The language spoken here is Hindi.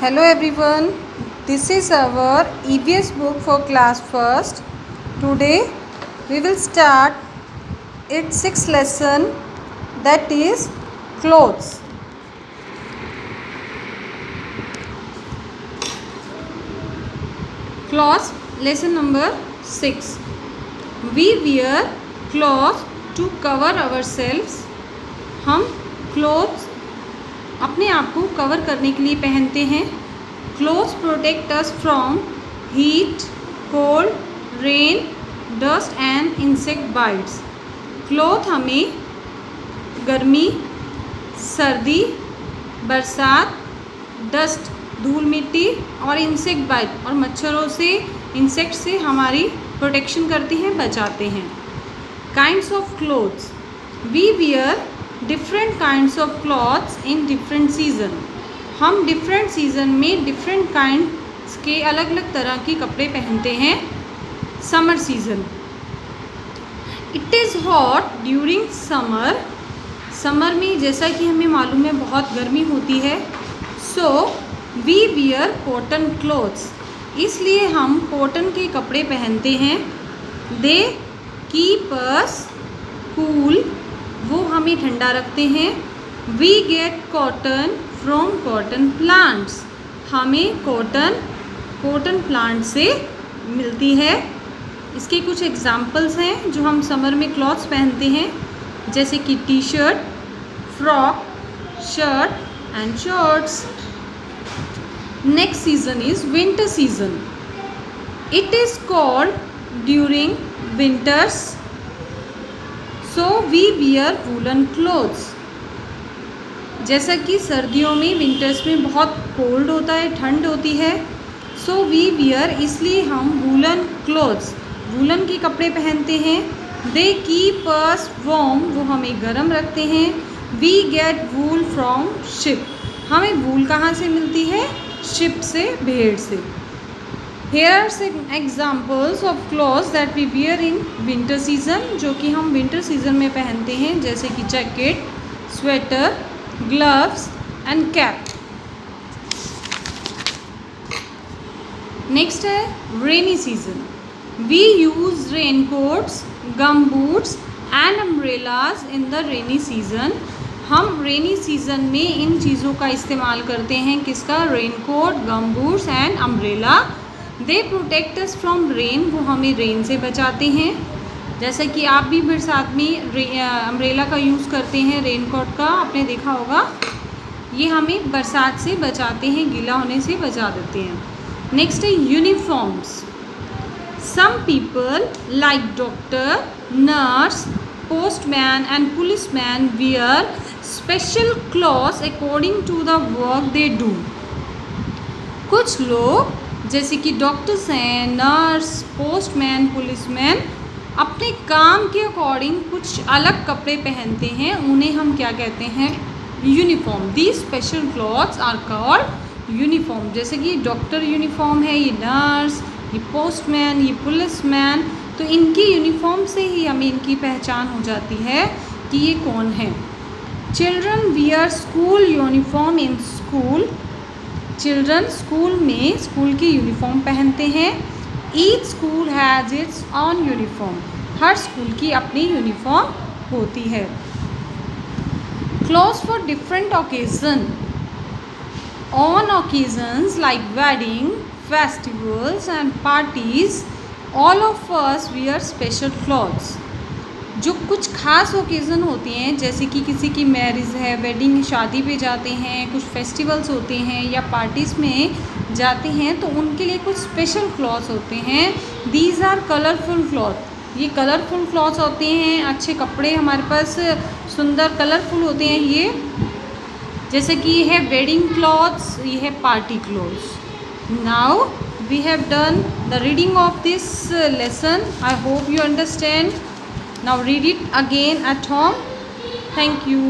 Hello everyone, this is our EVS book for class 1st. Today we will start its 6th lesson, that is clothes. Clothes, lesson number 6. We wear clothes to cover ourselves. हम clothes अपने आप को कवर करने के लिए पहनते हैं. Clothes protect us from heat, cold, rain, dust and insect bytes. Cloth हमें गर्मी, सर्दी, बरसात, डस्ट, धूल मिट्टी और इंसेक्ट बाइट और मच्छरों से, इंसेक्ट से हमारी प्रोटेक्शन करते हैं, बचाते हैं. Kinds of clothes. We wear different kinds of clothes in different season. हम डिफरेंट सीज़न में डिफरेंट काइंड्स के अलग अलग तरह के कपड़े पहनते हैं. Summer season. It is hot during summer. Summer में जैसा कि हमें मालूम है बहुत गर्मी होती है. So we wear cotton clothes. इसलिए हम कॉटन के कपड़े पहनते हैं. They keep us cool. वो हमें ठंडा रखते हैं. We get cotton from cotton plants. हमें कॉटन प्लांट से मिलती है. इसके कुछ एग्जाम्पल्स हैं जो हम समर में क्लॉथ्स पहनते हैं, जैसे कि T shirt, frock, shirt and shorts. Next season is winter season. It is cold during winters. So we wear woollen clothes. जैसा कि सर्दियों में, विंटर्स में बहुत कोल्ड होता है, ठंड होती है. सो वी वियर, इसलिए हम वूलन क्लोथ्स, वूलन के कपड़े पहनते हैं. They keep us warm. वो हमें गर्म रखते हैं. We get wool from sheep. हमें वूल कहाँ से मिलती है? शिप से, भेड़ से. Here are some examples of clothes that we wear in winter season, जो कि हम विंटर सीजन में पहनते हैं, जैसे कि jacket, sweater, gloves and cap. Next है rainy season. We use rain coats, gum boots and umbrellas in the rainy season. हम रेनी सीजन में इन चीज़ों का इस्तेमाल करते हैं. किसका? Rain coat, gum boots and umbrella. They protect us from rain. वो हमें रेन से बचाते हैं. जैसा कि आप भी बरसात में अम्ब्रेला का यूज़ करते हैं, रेन कोट का आपने देखा होगा. ये हमें बरसात से बचाते हैं, गीला होने से बचा देते हैं. नेक्स्ट है uniforms. Some people like doctor, nurse, postman and policeman wear special clothes according to the work they do. कुछ लोग जैसे कि डॉक्टर्स हैं, नर्स, पोस्टमैन, पुलिसमैन, अपने काम के अकॉर्डिंग कुछ अलग कपड़े पहनते हैं. उन्हें हम क्या कहते हैं? Uniform. These special clothes are called uniform. जैसे कि डॉक्टर यूनिफॉर्म है, ये नर्स, ये पोस्टमैन, ये पुलिसमैन. तो इनकी यूनिफॉर्म से ही हमें इनकी पहचान हो जाती है कि ये कौन है. Children wear school uniform in school. Children school में स्कूल की यूनिफॉर्म पहनते हैं. Each school has its on uniform. Her school की अपनी यूनिफॉर्म होती है. Clothes for different occasion. On occasions like wedding, festivals and parties, all of us wear special clothes. जो कुछ खास ओकेज़न होते हैं, जैसे कि किसी की मैरिज है, वेडिंग, शादी पे जाते हैं, कुछ फेस्टिवल्स होते हैं या पार्टीज़ में जाते हैं, तो उनके लिए कुछ स्पेशल क्लॉथ्स होते हैं. These are colourful cloth. ये कलरफुल क्लॉथ्स होते हैं. अच्छे कपड़े हमारे पास सुंदर कलरफुल होते हैं. ये जैसे कि ये है वेडिंग क्लॉथ्स, ये है party clothes. Now we have done the reading of this lesson. I hope you understand. Now read it again at home. Thank you.